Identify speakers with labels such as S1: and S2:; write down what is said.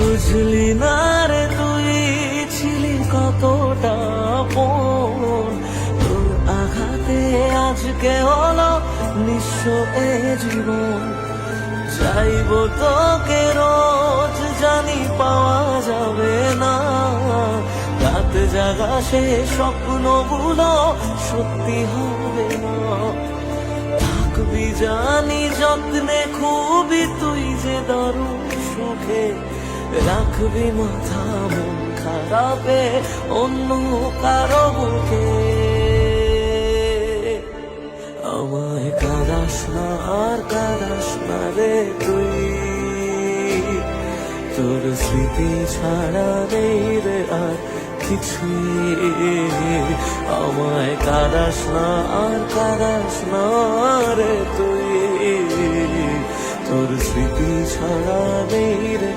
S1: বুঝলি না রে তুই ছিলি কতটা আপন, তোর আঘাতে আজকে হলো নিঃস্ব এ জীবন। চাইব তোকে রোজ, জানি পাওয়া যাবে না, রাত জাগা সে স্বপ্নগুলো সত্যি হবে না। থাকবি জানি যত্নে খুবই তুই যে দারুণ সুখে, রাখবি মাথা মন খারাপে অন্য কারো বুকে। আমায় কাঁদাস না আর কাঁদাস না রে তুই, তোর স্মৃতি ছাড়া নেই রে আর কিছুই। আমায় কাঁদাস না আর কাঁদাস না রে তুই, তোর স্মৃতি ছাড়া নেই রে